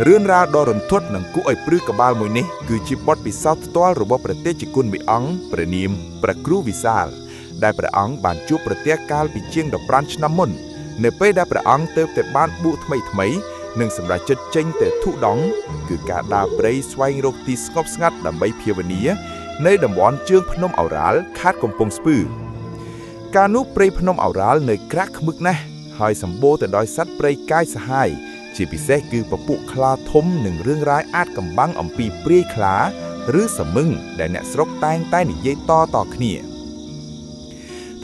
រឿងរ៉ាវដ៏រន្ធត់និងគួរឲ្យព្រឺក្បាលមួយនេះគឺជាបទពិសោធន៍ផ្ទាល់របស់ព្រះតេជគុណមួយអង្គព្រះនាមព្រះគ្រូវិសាលដែលព្រះអង្គបានជួបប្រទះកាលពីជាង15ឆ្នាំមុននៅពេលដែលព្រះអង្គទើបតែបានបួសថ្មីនិងសម្រាប់ចិត្តចេញទៅធុដង់គឺការដើរព្រៃស្វែងរកទីស្ងប់ស្ងាត់ដើម្បីភាវនានៅតំបន់ជើងភ្នំឱរ៉ាល់ខេត្តកំពង់ស្ពឺកាលនោះព្រៃភ្នំឱរ៉ាល់នៅក្រាក់ខ្មឹកណាស់ហើយសម្បូរទៅដោយសត្វព្រៃកាយសាហាយជាពិសេសគឺពពួកខ្លាធំនិងរឿងរ៉ាវអាចកំបាំងអំពីព្រាយខ្លាឬសមឹងដែលអ្នកស្រុកតែងតែនិយាយតគ្នា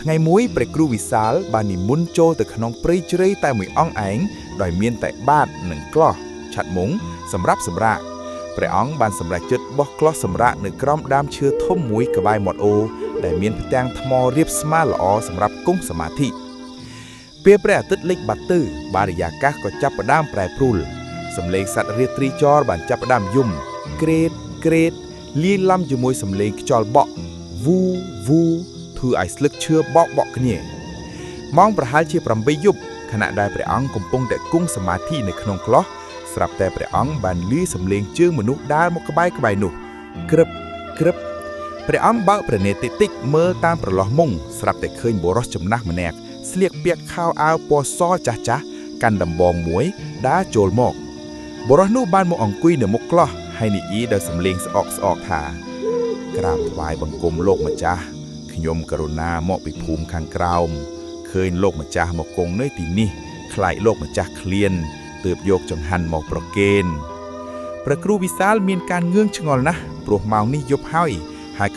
ថ្ងៃមួយព្រះគ្រូវិសាលបាននិមន្តចូលទៅក្នុងព្រៃជ្រៅតែមួយអង្គឯងដោយមានតែបាតនិងក្លោះឆាត់មុងសម្រាប់សម្រាកព្រះអង្គបានសម្រេចចិត្តបោះក្លោះសម្រាកនៅក្រោមដើមឈើធំមួយក្បែរមាត់អូរដែលមានផ្ទាំងថ្មរាបស្មើល្អសម្រាប់គង់សមាធិពេលព្រះអាទិត្យលិចបាត់ទៅបរិយាកាសក៏ចាប់ផ្ដើមប្រែប្រួលសំឡេងសត្វរាត្រីចរបានចាប់ផ្ដើមយំក្រេតលាយឡំជាមួយសំឡេងខ្យល់បក់វូធ្វើឲ្យស្លឹកឈើបក់គ្នាម៉ោងប្រហែលជា8យប់ខណៈដែលព្រះអង្គកំពុងតែគង់សមាធិនៅក្នុងក្លោះស្រាប់តែព្រះអង្គបានឮសំឡេងជើងមនុស្សដើរមកក្បែរនោះក្រឹបព្រះអង្គបើកព្រះនេត្រតិចមើលតាមប្រឡោះមុងស្រាប់តែឃើញបុរសចំណាស់ម្នាក់ស្លៀកពាក់ខោអាវពណ៌សចាស់កាន់ដំបងមួយដើរចូលមកបុរសនោះបានមកអង្គុយនៅមុខក្លោះហើយនិយាយដោយសំឡេងស្អកថាក្រាបថ្វាយបង្គំលោកម្ចាស់ខ្ញុំករុណាមកពីភូមិខាងក្រោមឃើញលោកម្ចាស់មកគង់នៅទីនេះខ្លាចលោកម្ចាស់ឃ្លានទើបយកចង្ហាន់មកប្រគេនព្រះគ្រូវិសាលមានការងឿងឆ្ងល់ណាស់ព្រោះម៉ោងនេះយប់ហើយ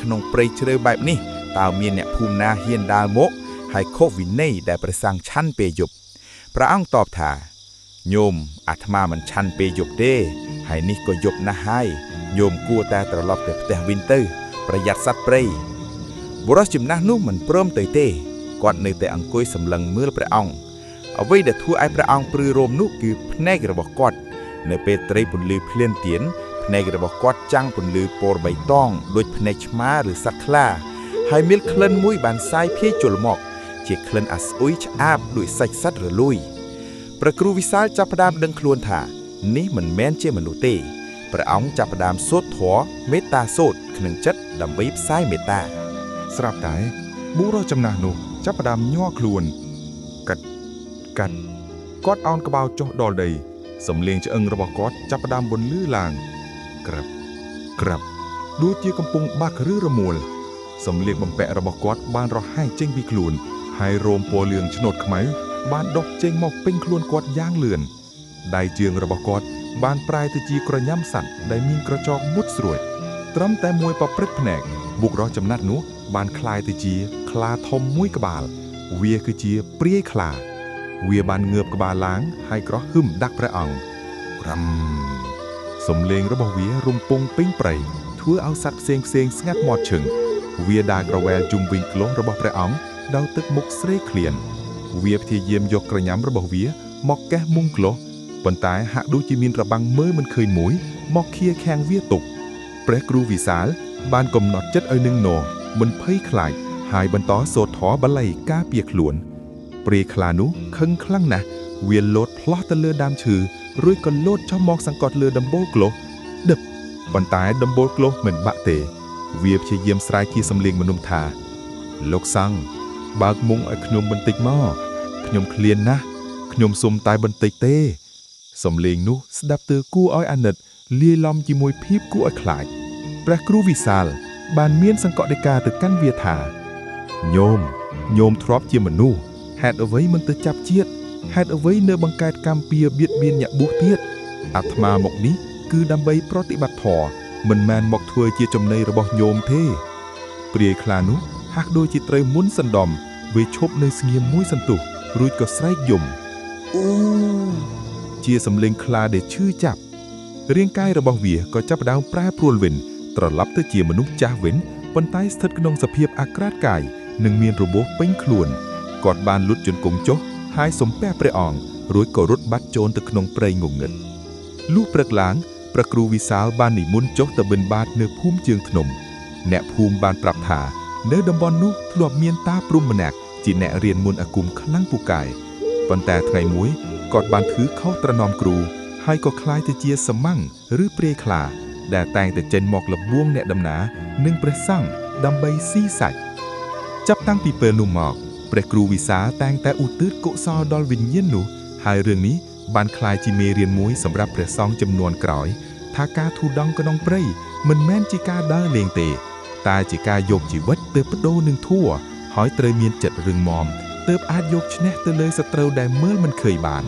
ក្នុងព្រៃជ្រៅបែបនេះតើមានអ្នកភូមិណាហ៊ានដើរមកហើយខុសវិន័យដែលព្រះសង្ឃឆាន់ពេលយប់ព្រះអង្គតបថាញោមអាត្មាមិនឆាន់ពេលយប់ទេហើយនេះក៏យប់ណាស់ហើយញោមគួរតែត្រឡប់ទៅផ្ទះវិញទៅប្រយ័ត្នសត្វព្រៃបុរសចំណាស់នោះមិនព្រមទៅទេគាត់នៅតែអង្គុយសម្លឹងមើលព្រះអង្គអ្វីដែលធ្វើឲ្យព្រះអង្គព្រឺរោមនោះគឺភ្នែករបស់គាត់នៅពេលត្រីពន្លឺភ្លៀនទៀនភ្នែករបស់គាត់ចាំងពន្លឺពណ៌បៃតងដូចភ្នែកឆ្មាឬសត្វខ្លាហើយមានក្លិនមួយបានសាយភាយជលមកជាក្លិនអាស្អុយឆ្អាបដូចសាច់សត្វរលួយព្រះគ្រូវិសាលចាប់ផ្ដើមដឹងខ្លួនថានេះមិនមែនជាមនុស្សទេព្រះអង្គចាប់ផ្ដើមសូត្រធម៌មេត្តាសូត្រក្នុងចិត្តដើម្បីផ្សាយមេត្តាស្រាប់តែបុរសចំណាស់នោះចាប់ផ្ដើមញ័រខ្លួនកាត់គាត់អោនក្បាលចុះដល់ដីសំឡេងឆ្អឹងរបស់គាត់ចាប់ផ្ដើមបន្លឺឡើងក្រាប់ដូចជាកំពុងបាក់ឬរមួលសំឡេងបំពាក់របស់គាត់បានរហែកចេញពីខ្លួនហើយរោមពណ៌លឿងឆ្នូតខ្មៅបានដុះចេញមកពេញខ្លួនគាត់យ៉ាងលឿនដៃជើងរបស់គាត់បានប្រែទៅជាក្រញាំសត្វដែលមានក្រចកមុតស្រួយត្រឹមតែមួយប្រព្រឹត្តភ្នែកបុរសចំណាត់នោះបានคล้ายទៅជាខ្លាធំមួយក្បាលវាគឺជាព្រាយខ្លាវាបានងើបក្បាលឡើងហើយក្រោះហឹមដាក់ព្រះអង្គក្រាំសំឡេងរបស់វារំពងពេញព្រៃធ្វើឲ្យសត្វផ្សេងស្ងាត់មាត់ឈឹងវាដើរក្រវែលជុំវិញក្លោះរបស់ព្រះអង្គដោយទឹកមុខស្រេកឃ្លានវាព្យាយាមយកក្រញាំរបស់វាមកកេះមុងក្លោះប៉ុន្តែហាក់ដូចជាមានរបាំងមើលមិនឃើញមួយមកឃាខាំងវាទុកព្រះគ្រូវិសាលបានកំណត់ចិត្តឲ្យនឹងនរមិនភ័យខ្លាចហើយបន្តសូត្រធម៌បល័យការពារខ្លួនព្រាយខ្លានោះខឹងខ្លាំងណាស់វាលោតផ្លោះទៅលើដើមឈើរួចក៏លោតចុះមកសង្កត់លើដំបូលក្លោះដឹបប៉ុន្តែដំបូលក្លោះមិនបាក់ទេវាព្យាយាមស្រែកជាសំឡេងមនុស្សថាលោកសង្ឃបើកមុងឲ្យខ្ញុំបន្តិចមកខ្ញុំឃ្លានណាស់ខ្ញុំសុំតែបន្តិចទេសំឡេងនោះស្ដាប់ទៅគួរឲ្យអាណិតលាយឡំជាមួយភាពគួរឲ្យខ្លាចព្រះគ្រូវិសាលបានមានសង្កត់ដីកាទៅកាន់វាថាញោមធ្លាប់ជាមនុស្សហេតុអ្វីមិនទៅចាប់ជាតិហេតុអ្វីនៅបង្កើតកម្មពៀបៀតបៀនអ្នកបួសទៀតអាត្មាមកនេះគឺដើម្បីប្រតិបត្តិធម៌មិនមែនមកធ្វើជាចំណីរបស់ញោមទេព្រាយខ្លានោះហាក់ដូចជាត្រូវមុនសណ្ដំវាឈប់នៅស្ងៀមមួយសន្ទុះរួចក៏ស្រែកយំអូជាសំឡេងខ្លាដែលឈឺចាប់រាងកាយរបស់វាក៏ចាប់ផ្ដើមប្រែប្រួលវិញត្រឡប់ទៅជាមនុស្សចាស់វិញប៉ុន្តែស្ថិតក្នុងសភាពអាក្រាតកាយនិងមានរបួសពេញខ្លួនគាត់បានលុតជង្គង់ចុះហើយសំពះព្រះអង្គរួចក៏រត់បាត់ចូលទៅក្នុងព្រៃងងឹតលុះព្រឹកឡើងព្រះគ្រូវិសាលបាននិមន្តចុះទៅបិណ្ឌបាតនៅភូមិជើងភ្នំអ្នកភូមិបានប្រាប់ថានៅតំបន់នោះធ្លាប់មានតាព្រំម្នាក់ជាអ្នករៀនមន្តអាគមខ្លាំងពូកែប៉ុន្តែថ្ងៃមួយគាត់បានធ្វើខុសត្រណមគ្រូហ ហើយក៏คล้ายទៅជាសម៉ាំងឬព្រាយខ្លាដែលតែងតែចេញមកលបួងអ្នកដំណើរនិងព្រះសង្ឃដើម្បីស៊ីសាច់ចាប់តាំងពីពេលនោះមកព្រះគ្រូវិសាលតែងតែឧទ្ទិសកុសលដល់វិញ្ញាណនោះហើយរឿងនេះបានคล้ายជាមេរៀនមួយសម្រាប់ព្រះសង្ឃចំនួនក្រោយថាការធូរដង់ក្នុងព្រៃមិនមែនជាការដើរលេងទេតែជាការយកជីវិតទៅបដូរនឹងធัวហើយត្រូវមានចិត្តរឹងមាំទើបអាចយកឈ្នះទៅលើសត្រូវដែលមើលមិនឃើញបាន